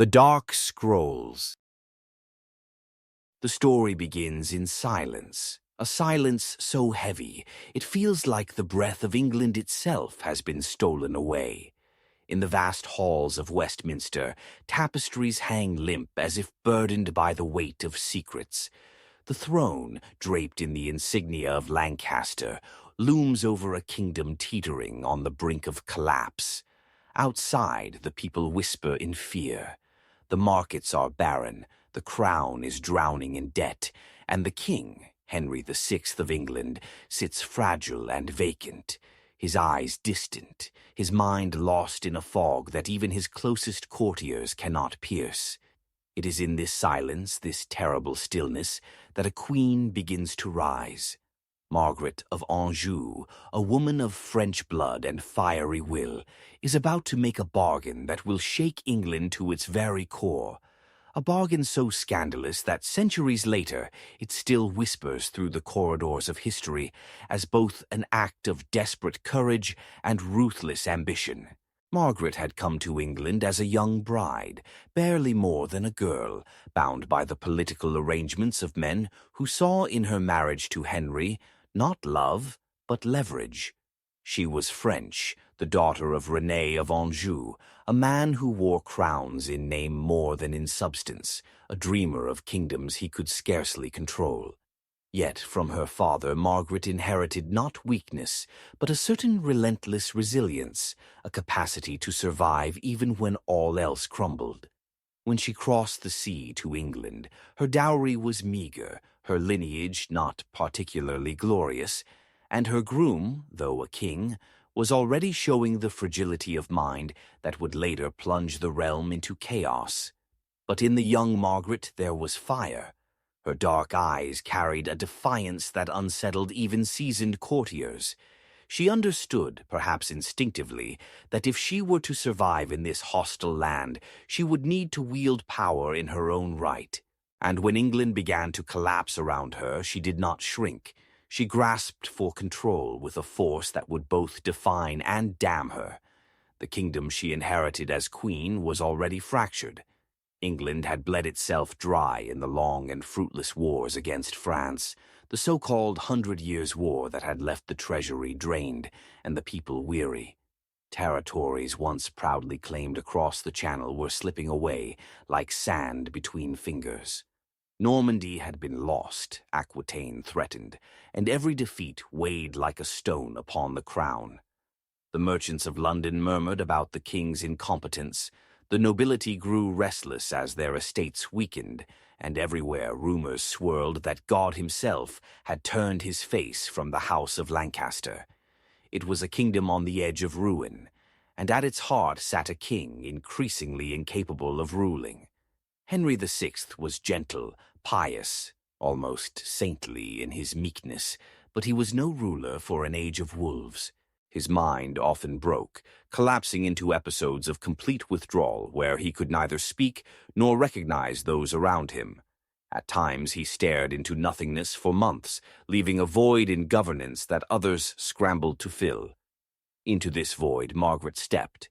The Dark Scrolls. The story begins in silence, a silence so heavy it feels like the breath of England itself has been stolen away. In the vast halls of Westminster, tapestries hang limp as if burdened by the weight of secrets. The throne, draped in the insignia of Lancaster, looms over a kingdom teetering on the brink of collapse. Outside, the people whisper in fear. The markets are barren, the crown is drowning in debt, and the king, Henry VI of England, sits fragile and vacant, his eyes distant, his mind lost in a fog that even his closest courtiers cannot pierce. It is in this silence, this terrible stillness, that a queen begins to rise. Margaret of Anjou, a woman of French blood and fiery will, is about to make a bargain that will shake England to its very core. A bargain so scandalous that centuries later it still whispers through the corridors of history as both an act of desperate courage and ruthless ambition. Margaret had come to England as a young bride, barely more than a girl, bound by the political arrangements of men who saw in her marriage to Henry not love, but leverage. She was French, the daughter of René of Anjou, a man who wore crowns in name more than in substance, a dreamer of kingdoms he could scarcely control. Yet from her father Margaret inherited not weakness, but a certain relentless resilience, a capacity to survive even when all else crumbled. When she crossed the sea to England, her dowry was meager, her lineage not particularly glorious, and her groom, though a king, was already showing the fragility of mind that would later plunge the realm into chaos. But in the young Margaret there was fire. Her dark eyes carried a defiance that unsettled even seasoned courtiers. She understood, perhaps instinctively, that if she were to survive in this hostile land, she would need to wield power in her own right. And when England began to collapse around her, she did not shrink. She grasped for control with a force that would both define and damn her. The kingdom she inherited as queen was already fractured. England had bled itself dry in the long and fruitless wars against France, the so-called 100 Years' War that had left the treasury drained and the people weary. Territories once proudly claimed across the Channel were slipping away like sand between fingers. Normandy had been lost, Aquitaine threatened, and every defeat weighed like a stone upon the crown. The merchants of London murmured about the king's incompetence. The nobility grew restless as their estates weakened, and everywhere rumors swirled that God himself had turned his face from the house of Lancaster. It was a kingdom on the edge of ruin, and at its heart sat a king increasingly incapable of ruling. Henry VI was gentle, pious, almost saintly in his meekness, but he was no ruler for an age of wolves. His mind often broke, collapsing into episodes of complete withdrawal where he could neither speak nor recognize those around him. At times he stared into nothingness for months, leaving a void in governance that others scrambled to fill. Into this void Margaret stepped.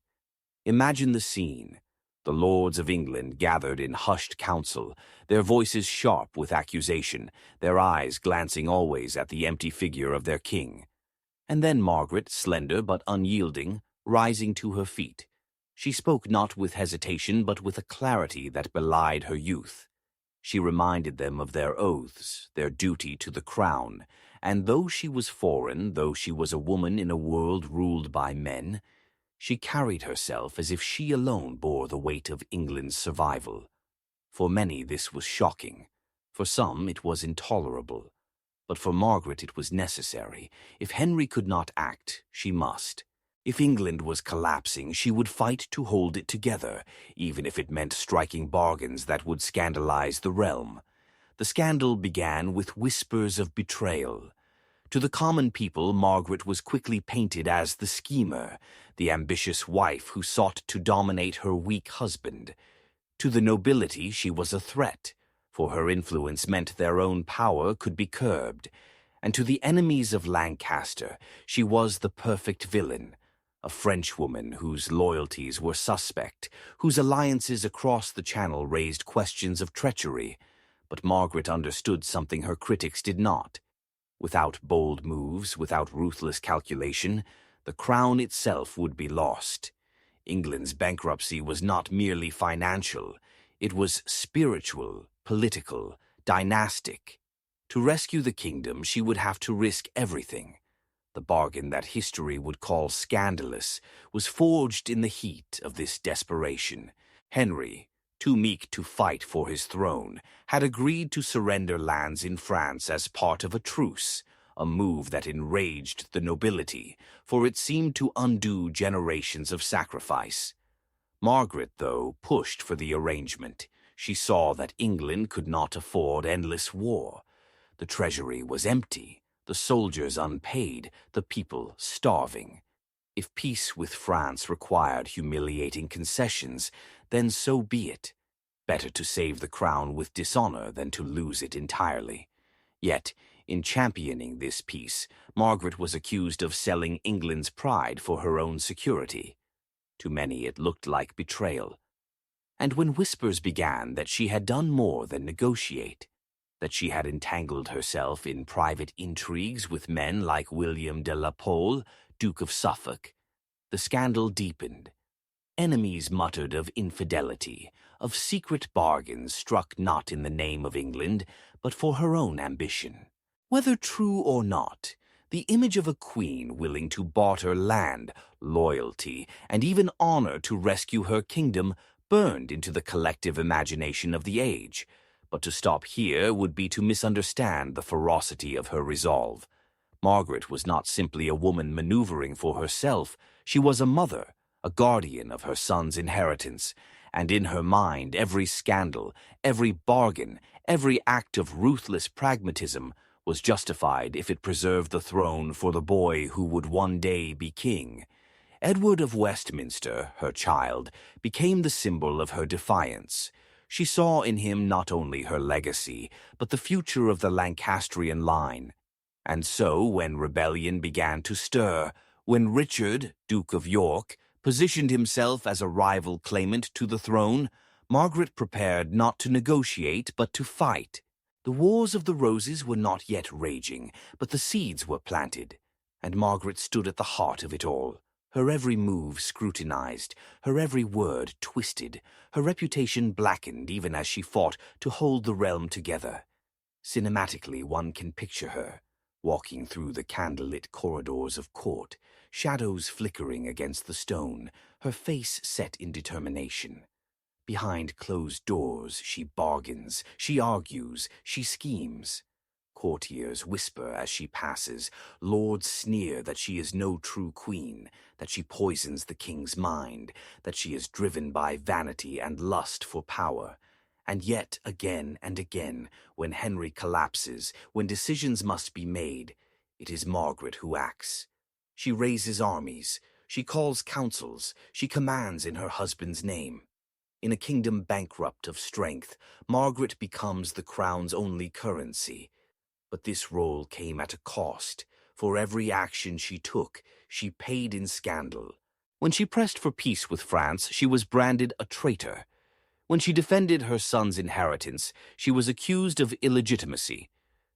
Imagine the scene. The lords of England gathered in hushed council, their voices sharp with accusation, their eyes glancing always at the empty figure of their king. And then Margaret, slender but unyielding, rising to her feet. She spoke not with hesitation but with a clarity that belied her youth. She reminded them of their oaths, their duty to the crown, and though she was foreign, though she was a woman in a world ruled by men, she carried herself as if she alone bore the weight of England's survival. For many this was shocking. For some it was intolerable. But for Margaret it was necessary. If Henry could not act, she must. If England was collapsing, she would fight to hold it together, even if it meant striking bargains that would scandalize the realm. The scandal began with whispers of betrayal. To the common people, Margaret was quickly painted as the schemer, the ambitious wife who sought to dominate her weak husband. To the nobility, she was a threat, for her influence meant their own power could be curbed. And to the enemies of Lancaster, she was the perfect villain, a Frenchwoman whose loyalties were suspect, whose alliances across the Channel raised questions of treachery. But Margaret understood something her critics did not. Without bold moves, without ruthless calculation, the crown itself would be lost. England's bankruptcy was not merely financial, it was spiritual, political, dynastic. To rescue the kingdom, she would have to risk everything. The bargain that history would call scandalous was forged in the heat of this desperation. Henry, too meek to fight for his throne, had agreed to surrender lands in France as part of a truce, a move that enraged the nobility, for it seemed to undo generations of sacrifice. Margaret, though, pushed for the arrangement. She saw that England could not afford endless war. The treasury was empty, the soldiers unpaid, the people starving. If peace with France required humiliating concessions, then so be it. Better to save the crown with dishonor than to lose it entirely. Yet, in championing this peace, Margaret was accused of selling England's pride for her own security. To many it looked like betrayal. And when whispers began that she had done more than negotiate, that she had entangled herself in private intrigues with men like William de la Pole, Duke of Suffolk, the scandal deepened. Enemies muttered of infidelity, of secret bargains struck not in the name of England, but for her own ambition. Whether true or not, the image of a queen willing to barter land, loyalty, and even honor to rescue her kingdom burned into the collective imagination of the age. But to stop here would be to misunderstand the ferocity of her resolve. Margaret was not simply a woman maneuvering for herself, she was a mother, a guardian of her son's inheritance, and in her mind every scandal, every bargain, every act of ruthless pragmatism was justified if it preserved the throne for the boy who would one day be king. Edward of Westminster, her child, became the symbol of her defiance. She saw in him not only her legacy, but the future of the Lancastrian line. And so, when rebellion began to stir, when Richard, Duke of York, positioned himself as a rival claimant to the throne, Margaret prepared not to negotiate but to fight. The Wars of the Roses were not yet raging, but the seeds were planted, and Margaret stood at the heart of it all. Her every move scrutinized, her every word twisted, her reputation blackened even as she fought to hold the realm together. Cinematically, one can picture her, walking through the candlelit corridors of court, shadows flickering against the stone, her face set in determination. Behind closed doors, she bargains, she argues, she schemes. Courtiers whisper as she passes, lords sneer that she is no true queen, that she poisons the king's mind, that she is driven by vanity and lust for power. And yet, again and again, when Henry collapses, when decisions must be made, it is Margaret who acts. She raises armies, she calls councils, she commands in her husband's name. In a kingdom bankrupt of strength, Margaret becomes the crown's only currency. But this role came at a cost. For every action she took, she paid in scandal. When she pressed for peace with France, she was branded a traitor. When she defended her son's inheritance, she was accused of illegitimacy.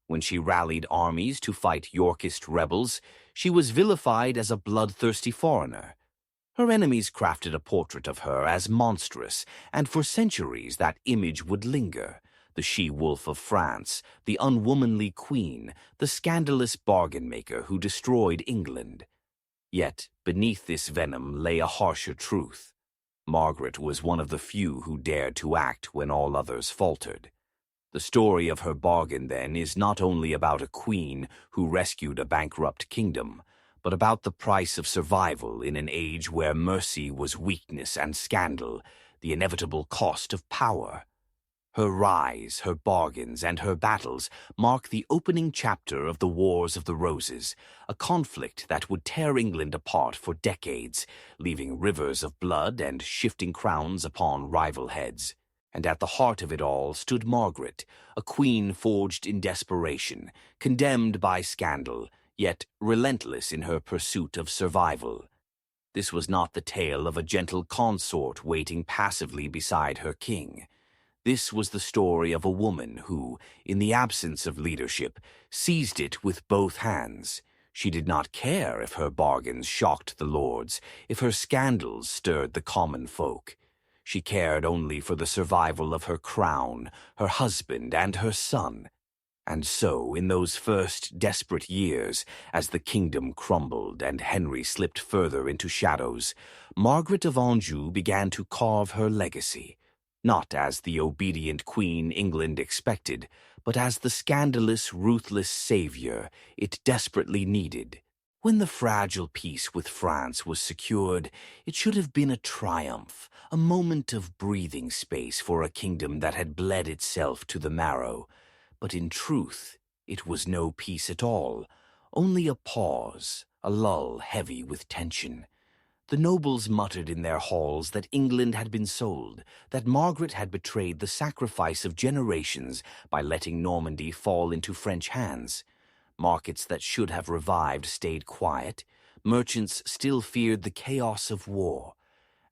When she rallied armies to fight Yorkist rebels, she was vilified as a bloodthirsty foreigner. Her enemies crafted a portrait of her as monstrous, and for centuries that image would linger. The she-wolf of France, the unwomanly queen, the scandalous bargain-maker who destroyed England. Yet, beneath this venom lay a harsher truth. Margaret was one of the few who dared to act when all others faltered. The story of her bargain, then, is not only about a queen who rescued a bankrupt kingdom, but about the price of survival in an age where mercy was weakness and scandal, the inevitable cost of power. Her rise, her bargains, and her battles mark the opening chapter of the Wars of the Roses, a conflict that would tear England apart for decades, leaving rivers of blood and shifting crowns upon rival heads. And at the heart of it all stood Margaret, a queen forged in desperation, condemned by scandal, yet relentless in her pursuit of survival. This was not the tale of a gentle consort waiting passively beside her king. This was the story of a woman who, in the absence of leadership, seized it with both hands. She did not care if her bargains shocked the lords, if her scandals stirred the common folk. She cared only for the survival of her crown, her husband, and her son. And so, in those first desperate years, as the kingdom crumbled and Henry slipped further into shadows, Margaret of Anjou began to carve her legacy, not as the obedient queen England expected, but as the scandalous, ruthless savior it desperately needed. When the fragile peace with France was secured, it should have been a triumph, a moment of breathing space for a kingdom that had bled itself to the marrow. But in truth, it was no peace at all, only a pause, a lull heavy with tension. The nobles muttered in their halls that England had been sold, that Margaret had betrayed the sacrifice of generations by letting Normandy fall into French hands. Markets that should have revived stayed quiet. Merchants still feared the chaos of war.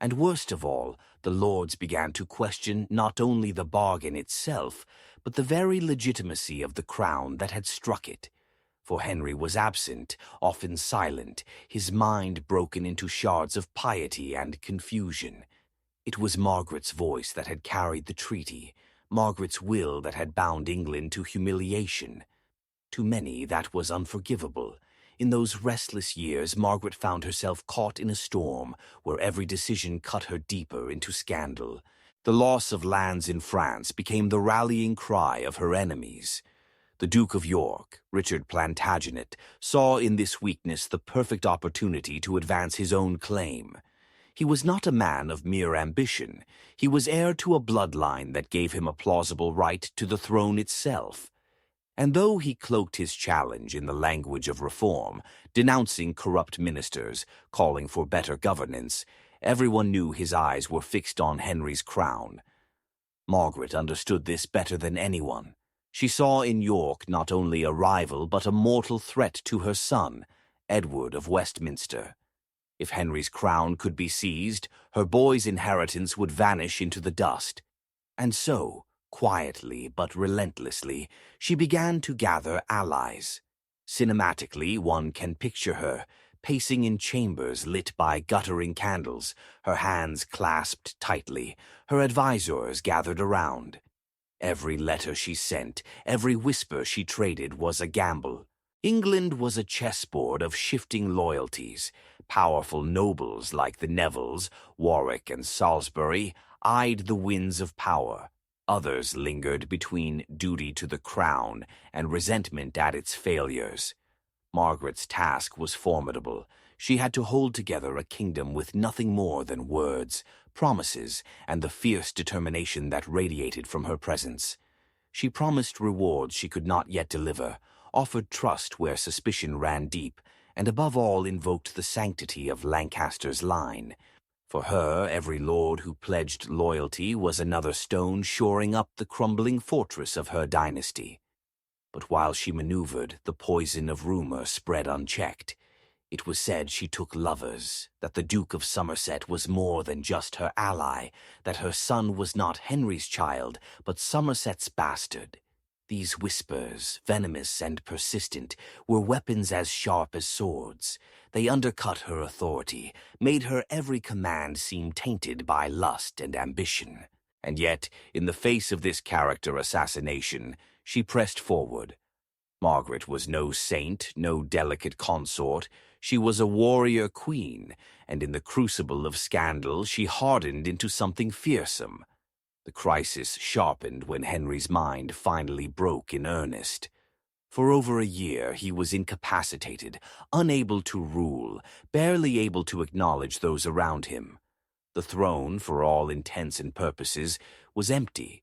And worst of all, the lords began to question not only the bargain itself, but the very legitimacy of the crown that had struck it. For Henry was absent, often silent, his mind broken into shards of piety and confusion. It was Margaret's voice that had carried the treaty, Margaret's will that had bound England to humiliation. To many, that was unforgivable. In those restless years, Margaret found herself caught in a storm where every decision cut her deeper into scandal. The loss of lands in France became the rallying cry of her enemies. The Duke of York, Richard Plantagenet, saw in this weakness the perfect opportunity to advance his own claim. He was not a man of mere ambition. He was heir to a bloodline that gave him a plausible right to the throne itself. And though he cloaked his challenge in the language of reform, denouncing corrupt ministers, calling for better governance, everyone knew his eyes were fixed on Henry's crown. Margaret understood this better than anyone. She saw in York not only a rival but a mortal threat to her son, Edward of Westminster. If Henry's crown could be seized, her boy's inheritance would vanish into the dust. And so, quietly but relentlessly, she began to gather allies. Cinematically, one can picture her, pacing in chambers lit by guttering candles, her hands clasped tightly, her advisors gathered around. Every letter she sent, every whisper she traded was a gamble. England was a chessboard of shifting loyalties. Powerful nobles like the Nevilles, Warwick and Salisbury eyed the winds of power. Others lingered between duty to the crown and resentment at its failures. Margaret's task was formidable. She had to hold together a kingdom with nothing more than words, promises, and the fierce determination that radiated from her presence. She promised rewards she could not yet deliver, offered trust where suspicion ran deep, and above all invoked the sanctity of Lancaster's line. For her, every lord who pledged loyalty was another stone shoring up the crumbling fortress of her dynasty. But while she maneuvered, the poison of rumor spread unchecked. It was said she took lovers, that the Duke of Somerset was more than just her ally, that her son was not Henry's child, but Somerset's bastard. These whispers, venomous and persistent, were weapons as sharp as swords. They undercut her authority, made her every command seem tainted by lust and ambition. And yet, in the face of this character assassination, she pressed forward. Margaret was no saint, no delicate consort. She was a warrior queen, and in the crucible of scandal she hardened into something fearsome. The crisis sharpened when Henry's mind finally broke in earnest. For over a year he was incapacitated, unable to rule, barely able to acknowledge those around him. The throne, for all intents and purposes, was empty.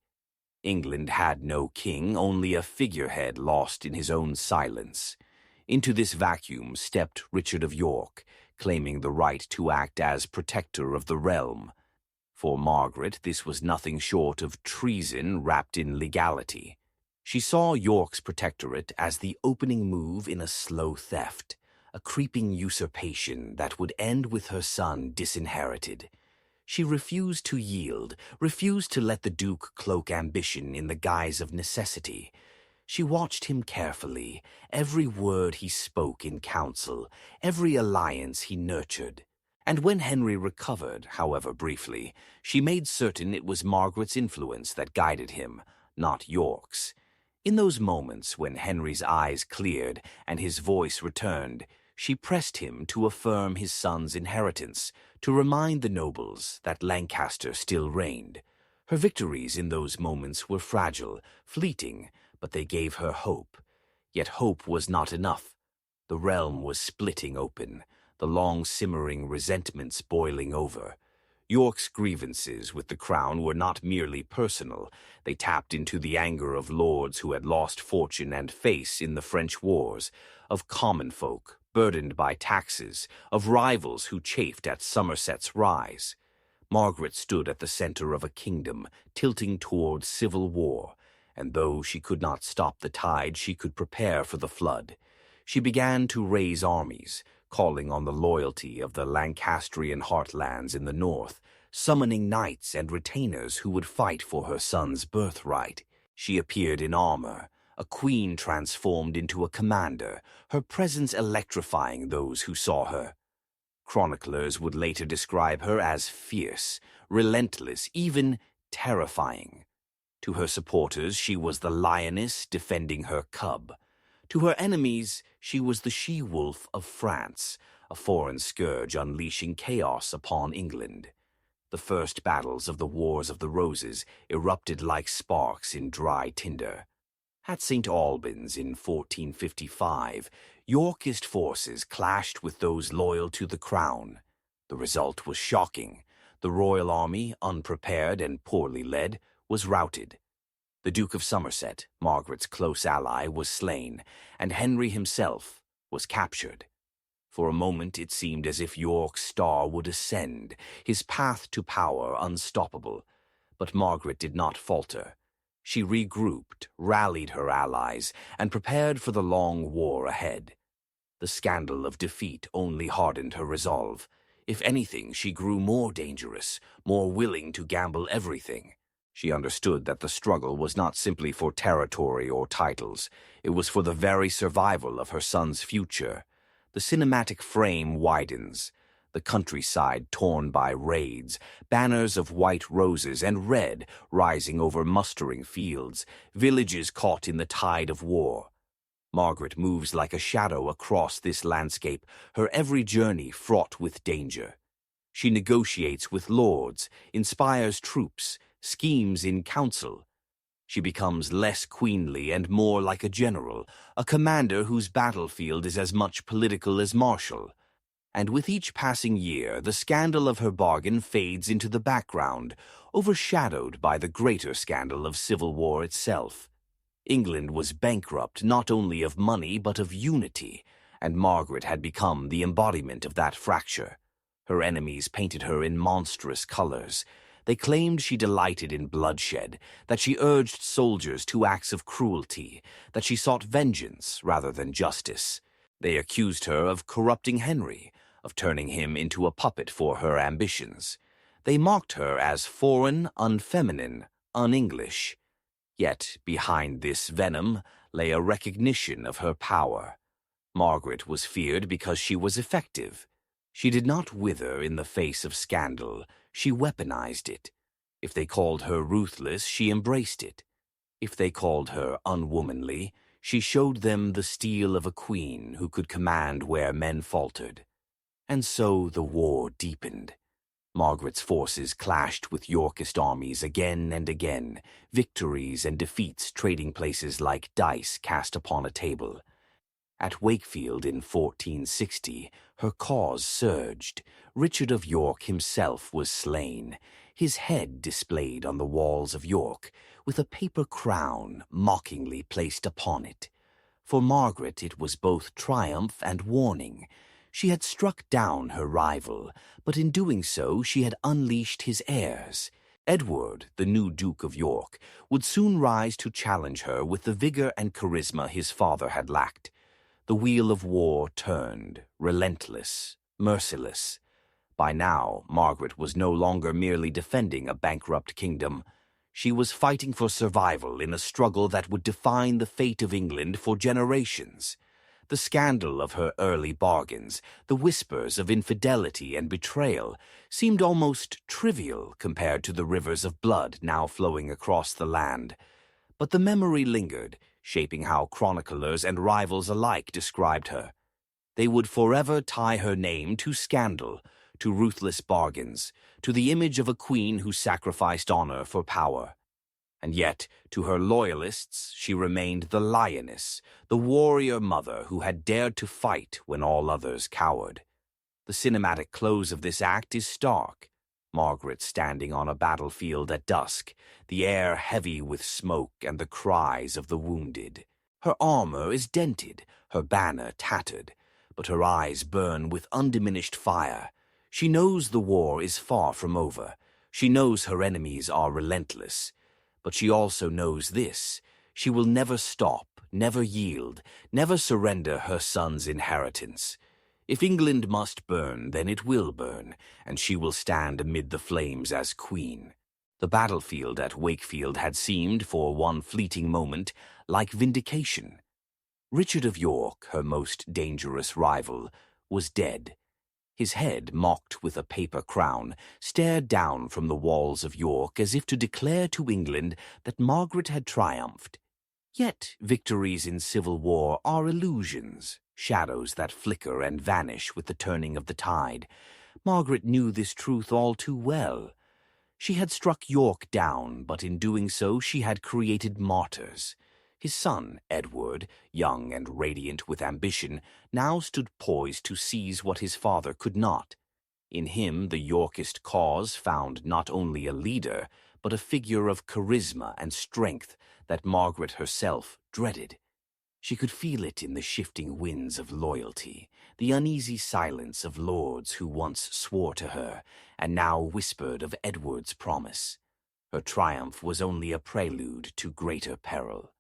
England had no king, only a figurehead lost in his own silence. Into this vacuum stepped Richard of York, claiming the right to act as protector of the realm. For Margaret, this was nothing short of treason wrapped in legality. She saw York's protectorate as the opening move in a slow theft, a creeping usurpation that would end with her son disinherited. She refused to yield, refused to let the Duke cloak ambition in the guise of necessity. She watched him carefully, every word he spoke in council, every alliance he nurtured. And when Henry recovered, however briefly, she made certain it was Margaret's influence that guided him, not York's. In those moments when Henry's eyes cleared and his voice returned, she pressed him to affirm his son's inheritance, to remind the nobles that Lancaster still reigned. Her victories in those moments were fragile, fleeting, but they gave her hope. Yet hope was not enough. The realm was splitting open, the long-simmering resentments boiling over. York's grievances with the crown were not merely personal. They tapped into the anger of lords who had lost fortune and face in the French wars, of common folk burdened by taxes, of rivals who chafed at Somerset's rise. Margaret stood at the center of a kingdom tilting towards civil war, and though she could not stop the tide, she could prepare for the flood. She began to raise armies, calling on the loyalty of the Lancastrian heartlands in the north, summoning knights and retainers who would fight for her son's birthright. She appeared in armor, a queen transformed into a commander, her presence electrifying those who saw her. Chroniclers would later describe her as fierce, relentless, even terrifying. To her supporters, she was the lioness defending her cub. To her enemies, she was the she-wolf of France, a foreign scourge unleashing chaos upon England. The first battles of the Wars of the Roses erupted like sparks in dry tinder. At St. Albans in 1455, Yorkist forces clashed with those loyal to the crown. The result was shocking. The royal army, unprepared and poorly led, was routed. The Duke of Somerset, Margaret's close ally, was slain, and Henry himself was captured. For a moment it seemed as if York's star would ascend, his path to power unstoppable. But Margaret did not falter. She regrouped, rallied her allies, and prepared for the long war ahead. The scandal of defeat only hardened her resolve. If anything, she grew more dangerous, more willing to gamble everything. She understood that the struggle was not simply for territory or titles. It was for the very survival of her son's future. The cinematic frame widens. The countryside torn by raids, banners of white roses and red rising over mustering fields, villages caught in the tide of war. Margaret moves like a shadow across this landscape, her every journey fraught with danger. She negotiates with lords, inspires troops, schemes in council. She becomes less queenly and more like a general, a commander whose battlefield is as much political as martial. And with each passing year, the scandal of her bargain fades into the background, overshadowed by the greater scandal of civil war itself. England was bankrupt not only of money but of unity, and Margaret had become the embodiment of that fracture. Her enemies painted her in monstrous colors. They claimed she delighted in bloodshed, that she urged soldiers to acts of cruelty, that she sought vengeance rather than justice. They accused her of corrupting Henry, of turning him into a puppet for her ambitions. They mocked her as foreign, unfeminine, un-English. Yet behind this venom lay a recognition of her power. Margaret was feared because she was effective. She did not wither in the face of scandal. She weaponized it. If they called her ruthless, she embraced it. If they called her unwomanly, she showed them the steel of a queen who could command where men faltered. And so the war deepened. Margaret's forces clashed with Yorkist armies again and again, victories and defeats trading places like dice cast upon a table. At Wakefield in 1460, her cause surged. Richard of York himself was slain, his head displayed on the walls of York, with a paper crown mockingly placed upon it. For Margaret it was both triumph and warning. She had struck down her rival, but in doing so she had unleashed his heirs. Edward, the new Duke of York, would soon rise to challenge her with the vigor and charisma his father had lacked. The wheel of war turned, relentless, merciless. By now, Margaret was no longer merely defending a bankrupt kingdom. She was fighting for survival in a struggle that would define the fate of England for generations. The scandal of her early bargains, the whispers of infidelity and betrayal, seemed almost trivial compared to the rivers of blood now flowing across the land. But the memory lingered, shaping how chroniclers and rivals alike described her. They would forever tie her name to scandal, to ruthless bargains, to the image of a queen who sacrificed honor for power. And yet, to her loyalists, she remained the lioness, the warrior mother who had dared to fight when all others cowered. The cinematic close of this act is stark. Margaret standing on a battlefield at dusk, the air heavy with smoke and the cries of the wounded. Her armor is dented, her banner tattered, but her eyes burn with undiminished fire. She knows the war is far from over. She knows her enemies are relentless. But she also knows this: she will never stop, never yield, never surrender her son's inheritance. If England must burn, then it will burn, and she will stand amid the flames as queen. The battlefield at Wakefield had seemed, for one fleeting moment, like vindication. Richard of York, her most dangerous rival, was dead. His head, mocked with a paper crown, stared down from the walls of York as if to declare to England that Margaret had triumphed. Yet victories in civil war are illusions, shadows that flicker and vanish with the turning of the tide. Margaret knew this truth all too well. She had struck York down, but in doing so she had created martyrs. His son, Edward, young and radiant with ambition, now stood poised to seize what his father could not. In him the Yorkist cause found not only a leader, but a figure of charisma and strength that Margaret herself dreaded. She could feel it in the shifting winds of loyalty, the uneasy silence of lords who once swore to her, and now whispered of Edward's promise. Her triumph was only a prelude to greater peril.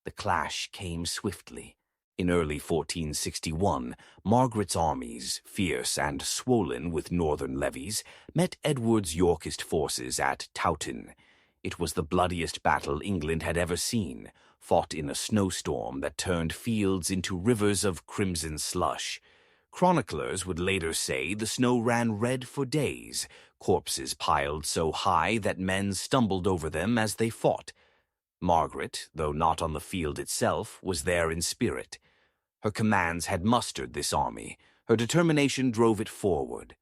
The clash came swiftly. In early 1461, Margaret's armies, fierce and swollen with northern levies, met Edward's Yorkist forces at Towton. It was the bloodiest battle England had ever seen, fought in a snowstorm that turned fields into rivers of crimson slush. Chroniclers would later say the snow ran red for days, corpses piled so high that men stumbled over them as they fought. Margaret, though not on the field itself, was there in spirit. Her commands had mustered this army. Her determination drove it forward.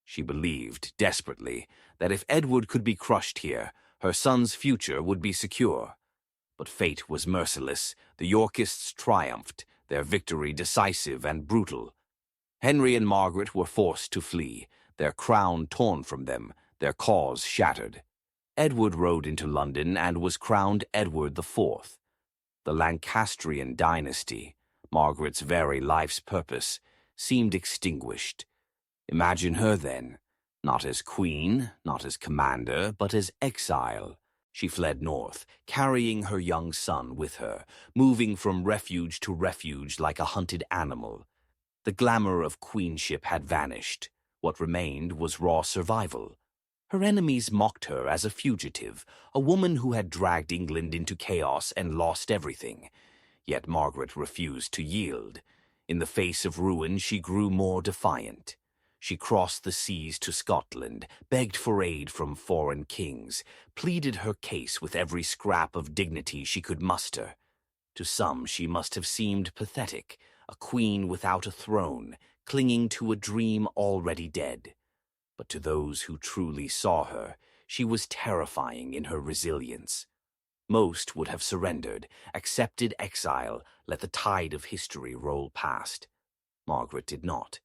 She believed, desperately, that if Edward could be crushed here, her son's future would be secure. But fate was merciless. The Yorkists triumphed, their victory decisive and brutal. Henry and Margaret were forced to flee, their crown torn from them, their cause shattered. Edward rode into London and was crowned Edward IV. The Lancastrian dynasty, Margaret's very life's purpose, seemed extinguished. Imagine her then, not as queen, not as commander, but as exile. She fled north, carrying her young son with her, moving from refuge to refuge like a hunted animal. The glamour of queenship had vanished. What remained was raw survival. Her enemies mocked her as a fugitive, a woman who had dragged England into chaos and lost everything. Yet Margaret refused to yield. In the face of ruin, she grew more defiant. She crossed the seas to Scotland, begged for aid from foreign kings, pleaded her case with every scrap of dignity she could muster. To some she must have seemed pathetic, a queen without a throne, clinging to a dream already dead. But to those who truly saw her, she was terrifying in her resilience. Most would have surrendered, accepted exile, let the tide of history roll past. Margaret did not.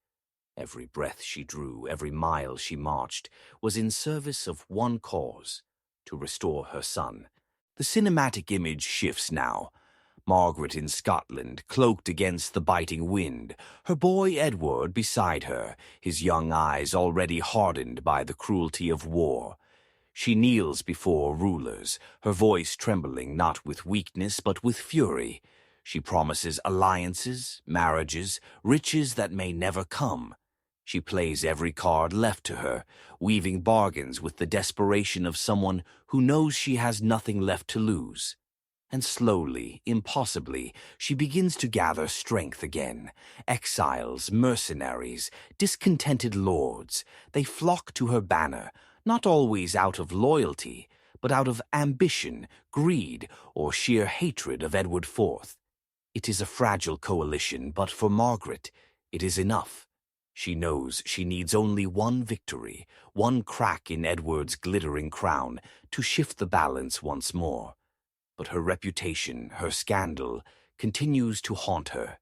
Every breath she drew, every mile she marched, was in service of one cause: to restore her son. The cinematic image shifts now. Margaret in Scotland, cloaked against the biting wind, her boy Edward beside her, his young eyes already hardened by the cruelty of war. She kneels before rulers, her voice trembling not with weakness but with fury. She promises alliances, marriages, riches that may never come. She plays every card left to her, weaving bargains with the desperation of someone who knows she has nothing left to lose. And slowly, impossibly, she begins to gather strength again. Exiles, mercenaries, discontented lords, they flock to her banner, not always out of loyalty, but out of ambition, greed, or sheer hatred of Edward IV. It is a fragile coalition, but for Margaret, it is enough. She knows she needs only one victory, one crack in Edward's glittering crown, to shift the balance once more. But her reputation, her scandal, continues to haunt her.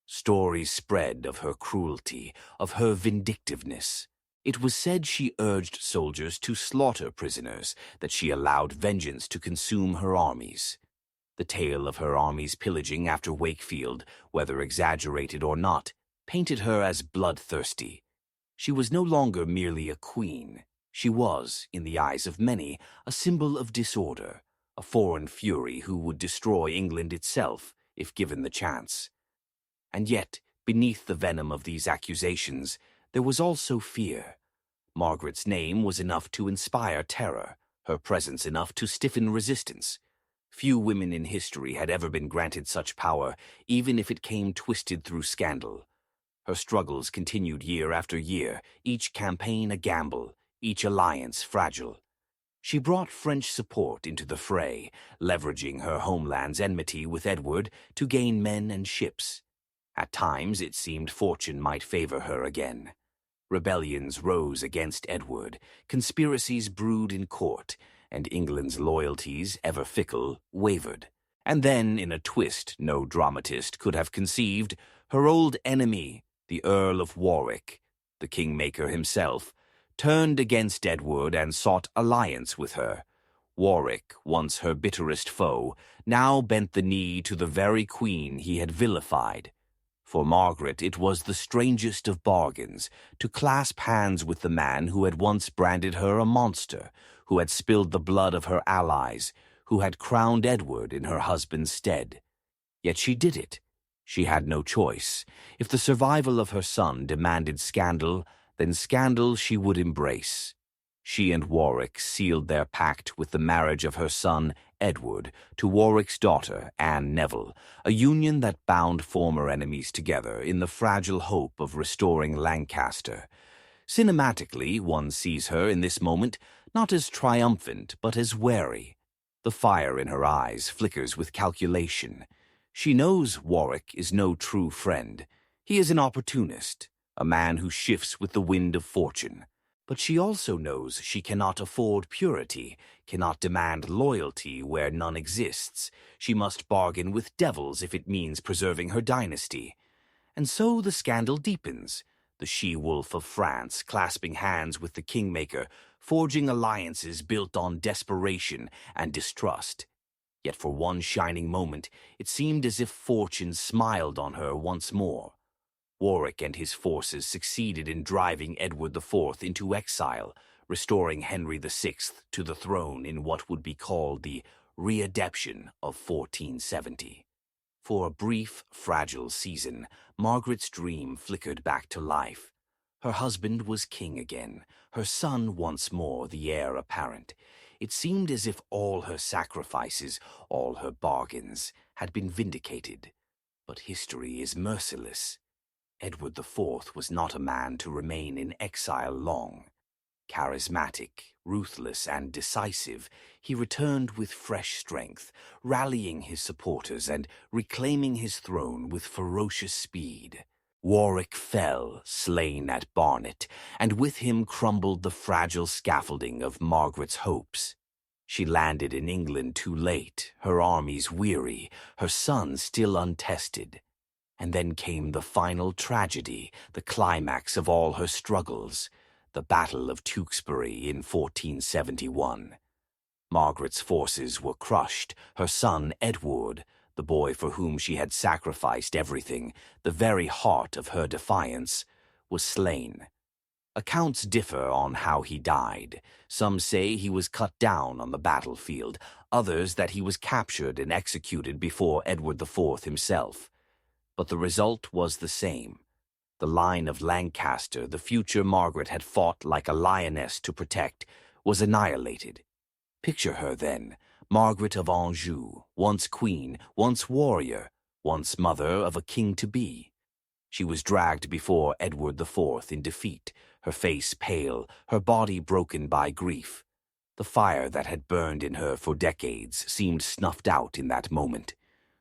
Stories spread of her cruelty, of her vindictiveness. It was said she urged soldiers to slaughter prisoners, that she allowed vengeance to consume her armies. The tale of her army's pillaging after Wakefield, whether exaggerated or not, painted her as bloodthirsty. She was no longer merely a queen. She was, in the eyes of many, a symbol of disorder, a foreign fury who would destroy England itself if given the chance. And yet, beneath the venom of these accusations, there was also fear. Margaret's name was enough to inspire terror, her presence enough to stiffen resistance. Few women in history had ever been granted such power, even if it came twisted through scandal. Her struggles continued year after year, each campaign a gamble, each alliance fragile. She brought French support into the fray, leveraging her homeland's enmity with Edward to gain men and ships. At times it seemed fortune might favor her again. Rebellions rose against Edward, conspiracies brewed in court, and England's loyalties, ever fickle, wavered. And then, in a twist no dramatist could have conceived, her old enemy, the Earl of Warwick, the kingmaker himself, turned against Edward and sought alliance with her. Warwick, once her bitterest foe, now bent the knee to the very queen he had vilified. For Margaret it was the strangest of bargains to clasp hands with the man who had once branded her a monster, who had spilled the blood of her allies, who had crowned Edward in her husband's stead. Yet she did it. She had no choice. If the survival of her son demanded scandal, then scandal she would embrace. She and Warwick sealed their pact with the marriage of her son, Edward, to Warwick's daughter, Anne Neville, a union that bound former enemies together in the fragile hope of restoring Lancaster. Cinematically, one sees her in this moment not as triumphant, but as wary. The fire in her eyes flickers with calculation. She knows Warwick is no true friend. He is an opportunist, a man who shifts with the wind of fortune. But she also knows she cannot afford purity, cannot demand loyalty where none exists. She must bargain with devils if it means preserving her dynasty. And so the scandal deepens, the she-wolf of France clasping hands with the kingmaker, forging alliances built on desperation and distrust. Yet for one shining moment, it seemed as if fortune smiled on her once more. Warwick and his forces succeeded in driving Edward IV into exile, restoring Henry VI to the throne in what would be called the readaptation of 1470. For a brief, fragile season, Margaret's dream flickered back to life. Her husband was king again, her son once more the heir apparent. It seemed as if all her sacrifices, all her bargains, had been vindicated. But history is merciless. Edward IV was not a man to remain in exile long. Charismatic, ruthless, and decisive, he returned with fresh strength, rallying his supporters and reclaiming his throne with ferocious speed. Warwick fell, slain at Barnet, and with him crumbled the fragile scaffolding of Margaret's hopes. She landed in England too late, her armies weary, her son still untested. And then came the final tragedy, the climax of all her struggles, the Battle of Tewkesbury in 1471. Margaret's forces were crushed, her son Edward, the boy for whom she had sacrificed everything, the very heart of her defiance, was slain. Accounts differ on how he died. Some say he was cut down on the battlefield, others that he was captured and executed before Edward IV himself. But the result was the same. The line of Lancaster, the future Margaret had fought like a lioness to protect, was annihilated. Picture her then, Margaret of Anjou, once queen, once warrior, once mother of a king-to-be. She was dragged before Edward IV in defeat, her face pale, her body broken by grief. The fire that had burned in her for decades seemed snuffed out in that moment.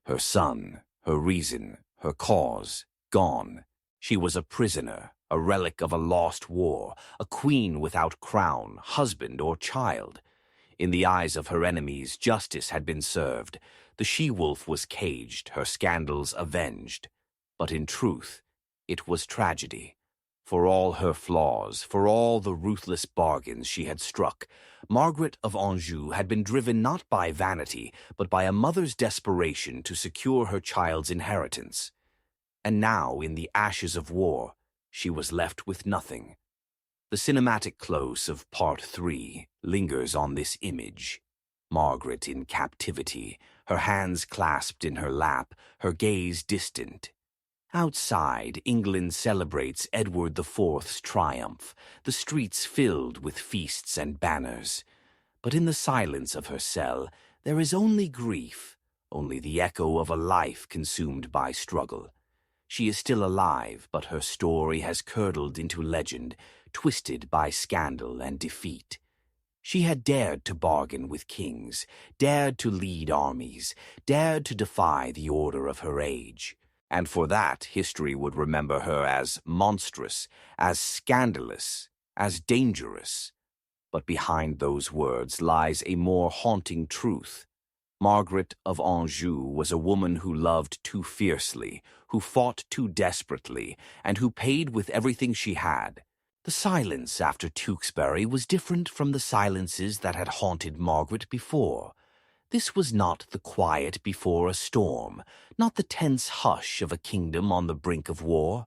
Her son, her reason, her cause, gone. She was a prisoner, a relic of a lost war, a queen without crown, husband, or child. In the eyes of her enemies, justice had been served. The she-wolf was caged, her scandals avenged. But in truth, it was tragedy. For all her flaws, for all the ruthless bargains she had struck, Margaret of Anjou had been driven not by vanity, but by a mother's desperation to secure her child's inheritance. And now, in the ashes of war, she was left with nothing. The cinematic close of Part 3 lingers on this image. Margaret in captivity, her hands clasped in her lap, her gaze distant. Outside, England celebrates Edward IV's triumph, the streets filled with feasts and banners. But in the silence of her cell, there is only grief, only the echo of a life consumed by struggle. She is still alive, but her story has curdled into legend, twisted by scandal and defeat. She had dared to bargain with kings, dared to lead armies, dared to defy the order of her age. And for that, history would remember her as monstrous, as scandalous, as dangerous. But behind those words lies a more haunting truth. Margaret of Anjou was a woman who loved too fiercely, who fought too desperately, and who paid with everything she had. The silence after Tewkesbury was different from the silences that had haunted Margaret before. This was not the quiet before a storm, not the tense hush of a kingdom on the brink of war.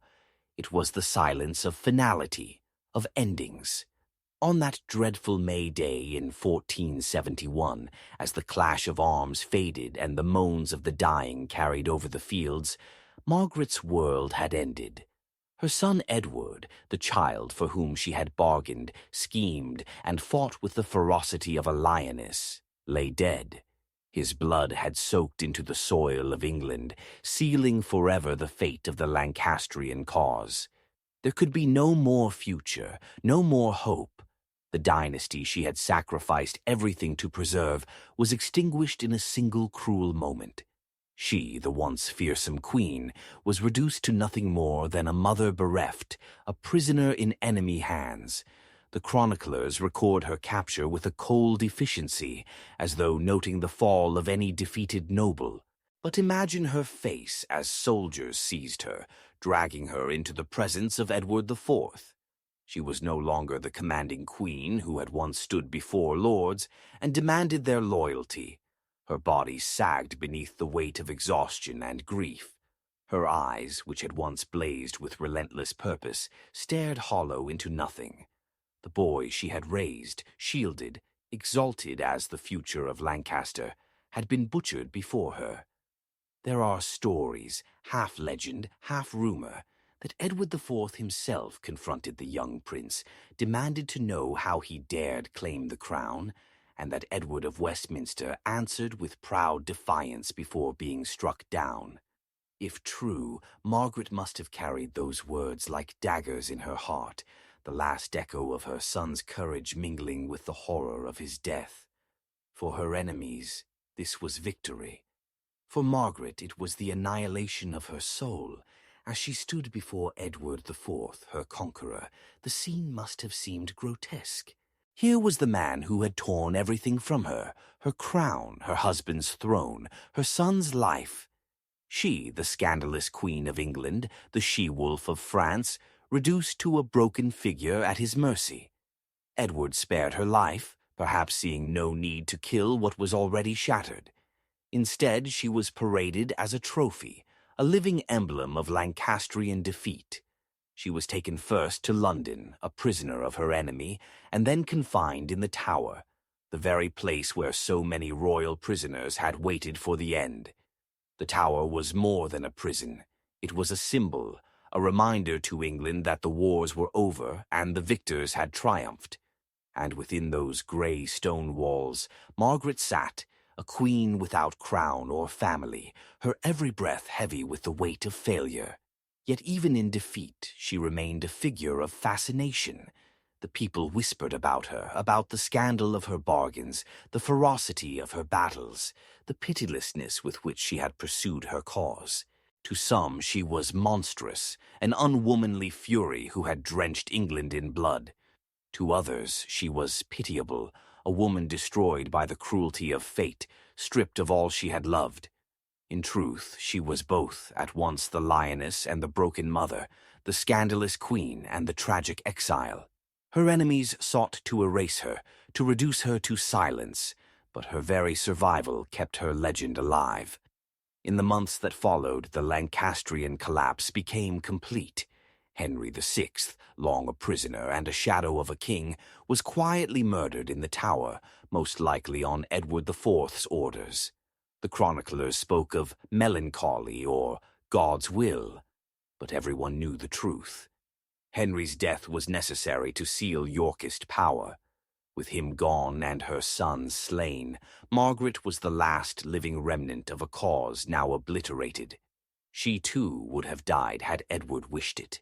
It was the silence of finality, of endings. On that dreadful May Day in 1471, as the clash of arms faded and the moans of the dying carried over the fields, Margaret's world had ended. Her son Edward, the child for whom she had bargained, schemed, and fought with the ferocity of a lioness, lay dead. His blood had soaked into the soil of England, sealing forever the fate of the Lancastrian cause. There could be no more future, no more hope. The dynasty she had sacrificed everything to preserve was extinguished in a single cruel moment. She, the once fearsome queen, was reduced to nothing more than a mother bereft, a prisoner in enemy hands. The chroniclers record her capture with a cold efficiency, as though noting the fall of any defeated noble. But imagine her face as soldiers seized her, dragging her into the presence of Edward IV. She was no longer the commanding queen who had once stood before lords and demanded their loyalty. Her body sagged beneath the weight of exhaustion and grief. Her eyes, which had once blazed with relentless purpose, stared hollow into nothing. The boy she had raised, shielded, exalted as the future of Lancaster, had been butchered before her. There are stories, half legend, half rumor, that Edward IV himself confronted the young prince, demanded to know how he dared claim the crown, and that Edward of Westminster answered with proud defiance before being struck down. If true, Margaret must have carried those words like daggers in her heart, the last echo of her son's courage mingling with the horror of his death. For her enemies, this was victory. For Margaret, it was the annihilation of her soul. As she stood before Edward IV, her conqueror, the scene must have seemed grotesque. Here was the man who had torn everything from her, her crown, her husband's throne, her son's life. She, the scandalous Queen of England, the she-wolf of France, reduced to a broken figure at his mercy. Edward spared her life, perhaps seeing no need to kill what was already shattered. Instead, she was paraded as a trophy, a living emblem of Lancastrian defeat. She was taken first to London, a prisoner of her enemy, and then confined in the Tower, the very place where so many royal prisoners had waited for the end. The Tower was more than a prison. It was a symbol, a reminder to England that the wars were over and the victors had triumphed. And within those grey stone walls, Margaret sat, a queen without crown or family, her every breath heavy with the weight of failure. Yet even in defeat, she remained a figure of fascination. The people whispered about her, about the scandal of her bargains, the ferocity of her battles, the pitilessness with which she had pursued her cause. To some, she was monstrous, an unwomanly fury who had drenched England in blood. To others, she was pitiable, a woman destroyed by the cruelty of fate, stripped of all she had loved. In truth, she was both, at once the lioness and the broken mother, the scandalous queen and the tragic exile. Her enemies sought to erase her, to reduce her to silence, but her very survival kept her legend alive. In the months that followed, the Lancastrian collapse became complete. Henry VI, long a prisoner and a shadow of a king, was quietly murdered in the Tower, most likely on Edward IV's orders. The chroniclers spoke of melancholy or God's will, but everyone knew the truth. Henry's death was necessary to seal Yorkist power. With him gone and her sons slain, Margaret was the last living remnant of a cause now obliterated. She too would have died had Edward wished it.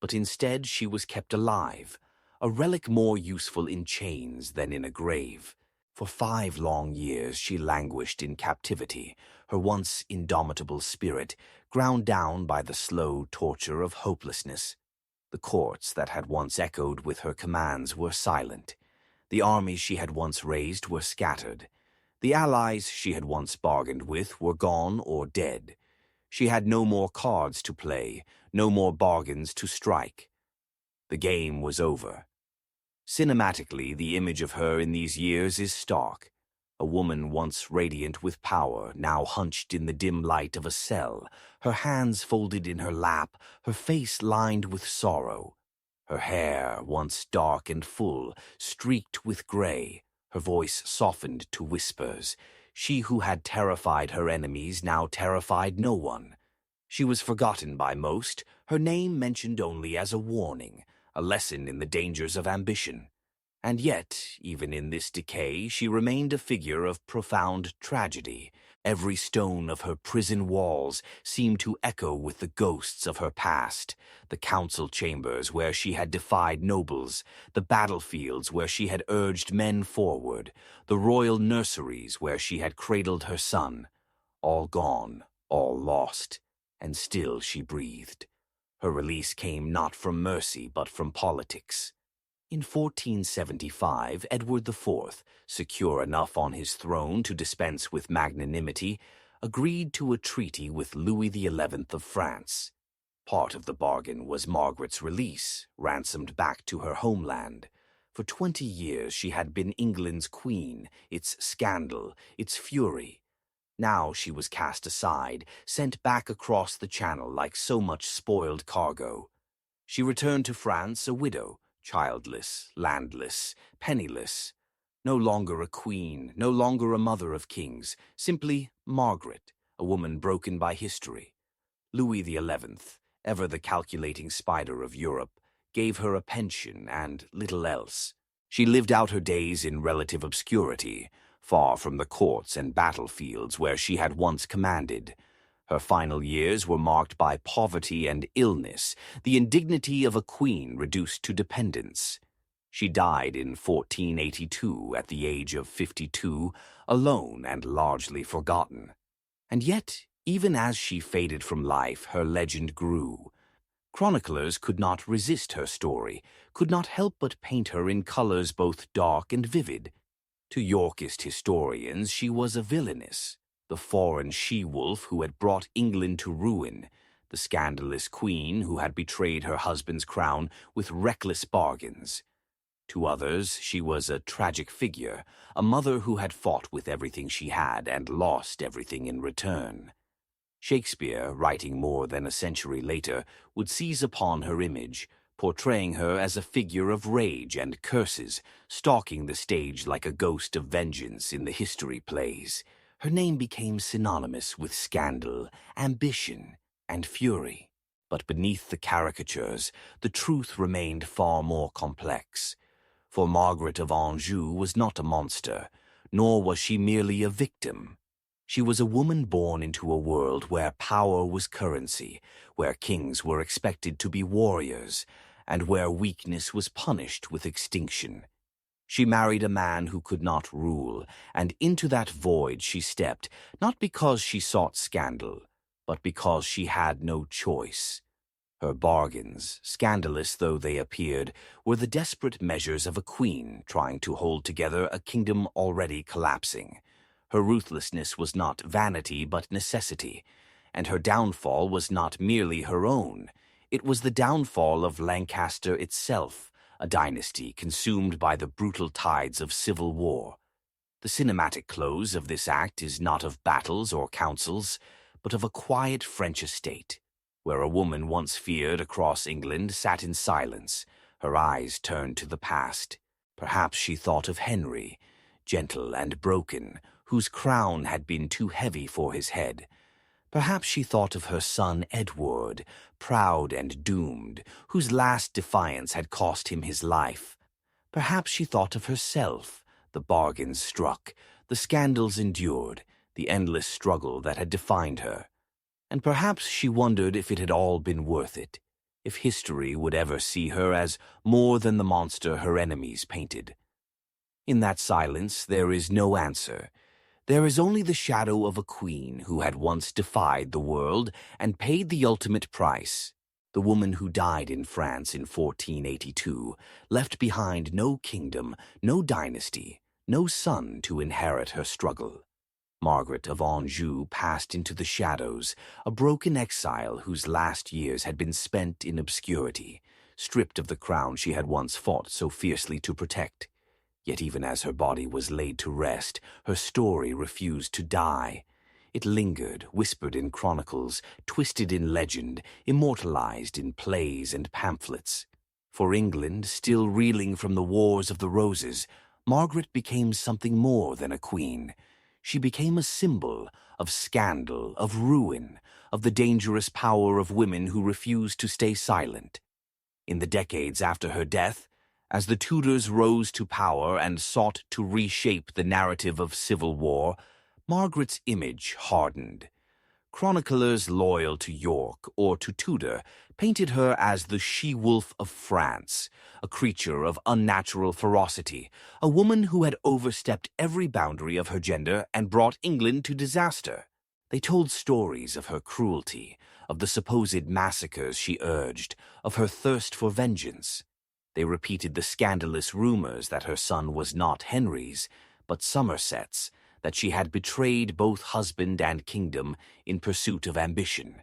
But instead she was kept alive, a relic more useful in chains than in a grave. For 5 long years she languished in captivity, her once indomitable spirit ground down by the slow torture of hopelessness. The courts that had once echoed with her commands were silent. The armies she had once raised were scattered. The allies she had once bargained with were gone or dead. She had no more cards to play, no more bargains to strike. The game was over. Cinematically, the image of her in these years is stark. A woman once radiant with power, now hunched in the dim light of a cell, her hands folded in her lap, her face lined with sorrow. Her hair, once dark and full, streaked with gray, her voice softened to whispers. She who had terrified her enemies now terrified no one. She was forgotten by most, her name mentioned only as a warning, a lesson in the dangers of ambition. And yet, even in this decay, she remained a figure of profound tragedy. Every stone of her prison walls seemed to echo with the ghosts of her past, the council chambers where she had defied nobles, the battlefields where she had urged men forward, the royal nurseries where she had cradled her son. All gone, all lost, and still she breathed. Her release came not from mercy but from politics. In 1475, Edward IV, secure enough on his throne to dispense with magnanimity, agreed to a treaty with Louis XI of France. Part of the bargain was Margaret's release, ransomed back to her homeland. For 20 years she had been England's queen, its scandal, its fury. Now she was cast aside, sent back across the Channel like so much spoiled cargo. She returned to France a widow, childless, landless, penniless. No longer a queen, no longer a mother of kings, simply Margaret, a woman broken by history. Louis XI, ever the calculating spider of Europe, gave her a pension and little else. She lived out her days in relative obscurity, far from the courts and battlefields where she had once commanded. Her final years were marked by poverty and illness, the indignity of a queen reduced to dependence. She died in 1482 at the age of 52, alone and largely forgotten. And yet, even as she faded from life, her legend grew. Chroniclers could not resist her story, could not help but paint her in colors both dark and vivid. To Yorkist historians, she was a villainess, the foreign she-wolf who had brought England to ruin, the scandalous queen who had betrayed her husband's crown with reckless bargains. To others, she was a tragic figure, a mother who had fought with everything she had and lost everything in return. Shakespeare, writing more than a century later, would seize upon her image, portraying her as a figure of rage and curses, stalking the stage like a ghost of vengeance in the history plays. Her name became synonymous with scandal, ambition, and fury. But beneath the caricatures, the truth remained far more complex. For Margaret of Anjou was not a monster, nor was she merely a victim. She was a woman born into a world where power was currency, where kings were expected to be warriors, and where weakness was punished with extinction. She married a man who could not rule, and into that void she stepped, not because she sought scandal, but because she had no choice. Her bargains, scandalous though they appeared, were the desperate measures of a queen trying to hold together a kingdom already collapsing. Her ruthlessness was not vanity but necessity, and her downfall was not merely her own. It was the downfall of Lancaster itself, a dynasty consumed by the brutal tides of civil war. The cinematic close of this act is not of battles or councils, but of a quiet French estate, where a woman once feared across England sat in silence, her eyes turned to the past. Perhaps she thought of Henry, gentle and broken, whose crown had been too heavy for his head. Perhaps she thought of her son Edward, proud and doomed, whose last defiance had cost him his life. Perhaps she thought of herself, the bargains struck, the scandals endured, the endless struggle that had defined her. And perhaps she wondered if it had all been worth it, if history would ever see her as more than the monster her enemies painted. In that silence there is no answer. There is only the shadow of a queen who had once defied the world and paid the ultimate price. The woman who died in France in 1482 left behind no kingdom, no dynasty, no son to inherit her struggle. Margaret of Anjou passed into the shadows, a broken exile whose last years had been spent in obscurity, stripped of the crown she had once fought so fiercely to protect. Yet even as her body was laid to rest, her story refused to die. It lingered, whispered in chronicles, twisted in legend, immortalized in plays and pamphlets. For England, still reeling from the Wars of the Roses, Margaret became something more than a queen. She became a symbol of scandal, of ruin, of the dangerous power of women who refused to stay silent. In the decades after her death, as the Tudors rose to power and sought to reshape the narrative of civil war, Margaret's image hardened. Chroniclers loyal to York or to Tudor painted her as the she-wolf of France, a creature of unnatural ferocity, a woman who had overstepped every boundary of her gender and brought England to disaster. They told stories of her cruelty, of the supposed massacres she urged, of her thirst for vengeance. They repeated the scandalous rumors that her son was not Henry's, but Somerset's, that she had betrayed both husband and kingdom in pursuit of ambition.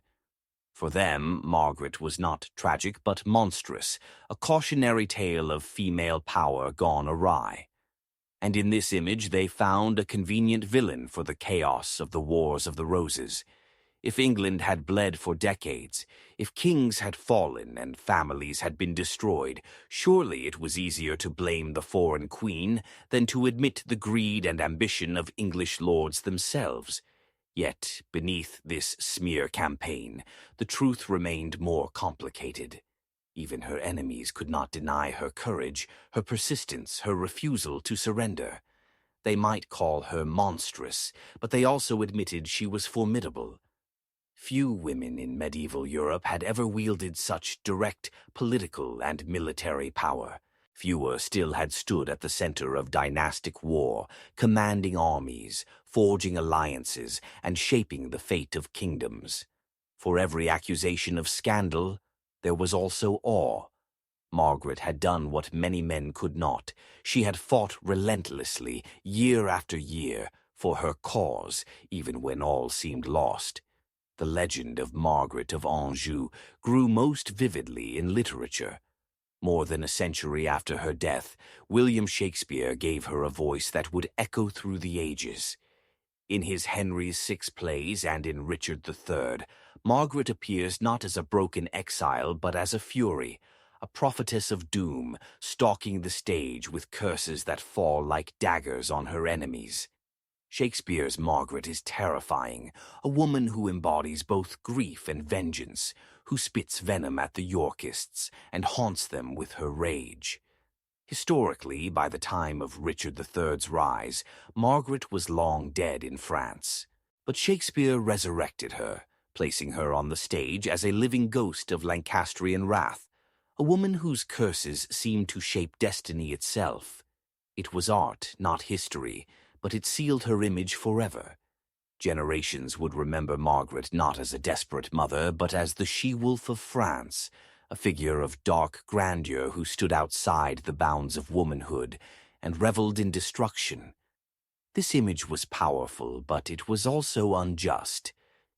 For them, Margaret was not tragic but monstrous, a cautionary tale of female power gone awry. And in this image they found a convenient villain for the chaos of the Wars of the Roses. If England had bled for decades, if kings had fallen and families had been destroyed, surely it was easier to blame the foreign queen than to admit the greed and ambition of English lords themselves. Yet, beneath this smear campaign, the truth remained more complicated. Even her enemies could not deny her courage, her persistence, her refusal to surrender. They might call her monstrous, but they also admitted she was formidable. Few women in medieval Europe had ever wielded such direct political and military power. Fewer still had stood at the center of dynastic war, commanding armies, forging alliances, and shaping the fate of kingdoms. For every accusation of scandal, there was also awe. Margaret had done what many men could not. She had fought relentlessly, year after year, for her cause, even when all seemed lost. The legend of Margaret of Anjou grew most vividly in literature. More than a century after her death, William Shakespeare gave her a voice that would echo through the ages. In his Henry's Six Plays and in Richard III, Margaret appears not as a broken exile but as a fury, a prophetess of doom, stalking the stage with curses that fall like daggers on her enemies. Shakespeare's Margaret is terrifying, a woman who embodies both grief and vengeance, who spits venom at the Yorkists and haunts them with her rage. Historically, by the time of Richard III's rise, Margaret was long dead in France. But Shakespeare resurrected her, placing her on the stage as a living ghost of Lancastrian wrath, a woman whose curses seemed to shape destiny itself. It was art, not history, but it sealed her image forever. Generations would remember Margaret not as a desperate mother, but as the she-wolf of France, a figure of dark grandeur who stood outside the bounds of womanhood and reveled in destruction. This image was powerful, but it was also unjust.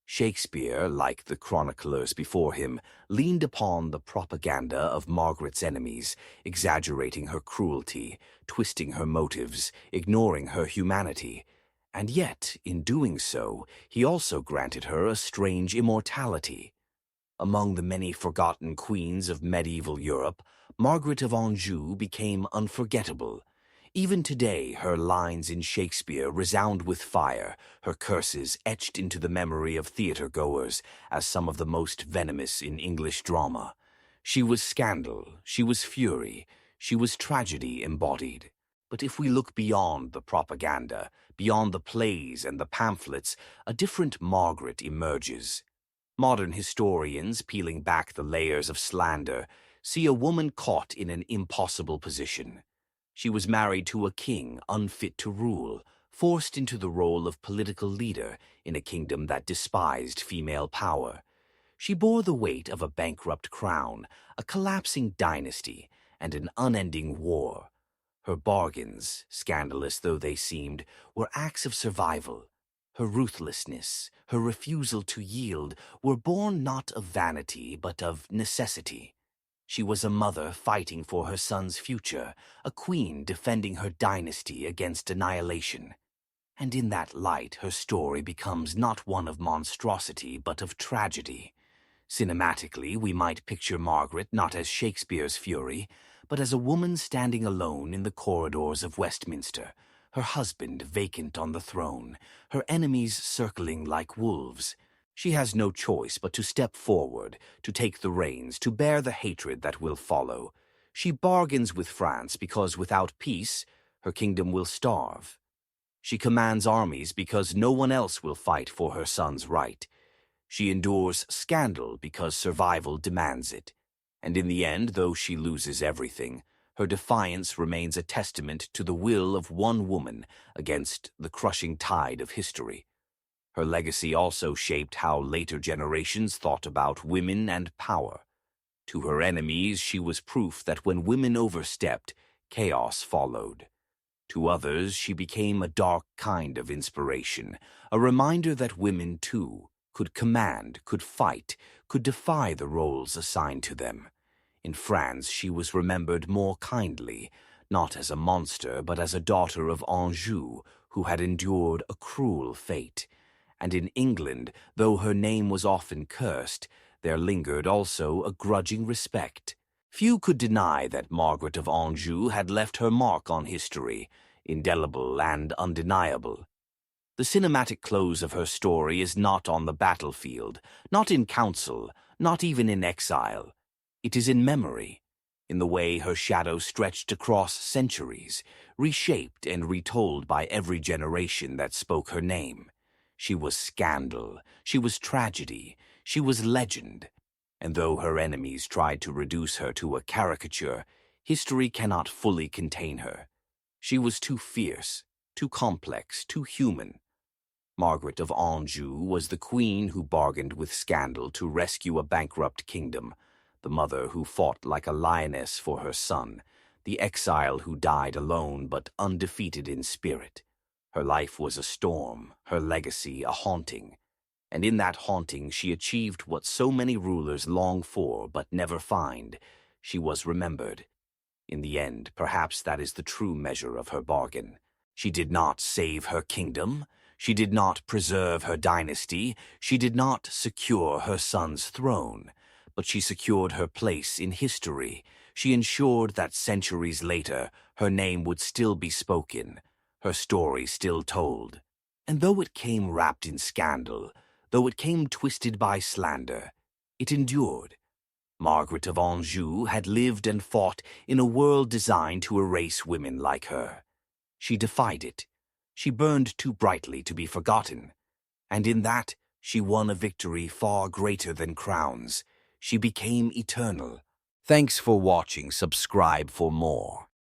Shakespeare, like the chroniclers before him, leaned upon the propaganda of Margaret's enemies, exaggerating her cruelty, twisting her motives, ignoring her humanity. And yet, in doing so, he also granted her a strange immortality. Among the many forgotten queens of medieval Europe, Margaret of Anjou became unforgettable. Even today, her lines in Shakespeare resound with fire, her curses etched into the memory of theatre-goers as some of the most venomous in English drama. She was scandal, she was fury, she was tragedy embodied. But if we look beyond the propaganda, beyond the plays and the pamphlets, a different Margaret emerges. Modern historians, peeling back the layers of slander, see a woman caught in an impossible position. She was married to a king unfit to rule, forced into the role of political leader in a kingdom that despised female power. She bore the weight of a bankrupt crown, a collapsing dynasty, and an unending war. Her bargains, scandalous though they seemed, were acts of survival. Her ruthlessness, her refusal to yield, were born not of vanity but of necessity. She was a mother fighting for her son's future, a queen defending her dynasty against annihilation. And in that light, her story becomes not one of monstrosity, but of tragedy. Cinematically, we might picture Margaret not as Shakespeare's fury, but as a woman standing alone in the corridors of Westminster, her husband vacant on the throne, her enemies circling like wolves. She has no choice but to step forward, to take the reins, to bear the hatred that will follow. She bargains with France because without peace, her kingdom will starve. She commands armies because no one else will fight for her son's right. She endures scandal because survival demands it. And in the end, though she loses everything, her defiance remains a testament to the will of one woman against the crushing tide of history. Her legacy also shaped how later generations thought about women and power. To her enemies, she was proof that when women overstepped, chaos followed. To others, she became a dark kind of inspiration, a reminder that women, too, could command, could fight, could defy the roles assigned to them. In France, she was remembered more kindly, not as a monster, but as a daughter of Anjou who had endured a cruel fate. And in England, though her name was often cursed, there lingered also a grudging respect. Few could deny that Margaret of Anjou had left her mark on history, indelible and undeniable. The cinematic close of her story is not on the battlefield, not in council, not even in exile. It is in memory, in the way her shadow stretched across centuries, reshaped and retold by every generation that spoke her name. She was scandal, she was tragedy, she was legend. And though her enemies tried to reduce her to a caricature, history cannot fully contain her. She was too fierce, too complex, too human. Margaret of Anjou was the queen who bargained with scandal to rescue a bankrupt kingdom, the mother who fought like a lioness for her son, the exile who died alone but undefeated in spirit. Her life was a storm, her legacy a haunting. And in that haunting she achieved what so many rulers long for but never find. She was remembered. In the end, perhaps that is the true measure of her bargain. She did not save her kingdom. She did not preserve her dynasty, she did not secure her son's throne, but she secured her place in history. She ensured that centuries later, her name would still be spoken, her story still told. And though it came wrapped in scandal, though it came twisted by slander, it endured. Margaret of Anjou had lived and fought in a world designed to erase women like her. She defied it. She burned too brightly to be forgotten. And in that, she won a victory far greater than crowns. She became eternal. Thanks for watching. Subscribe for more.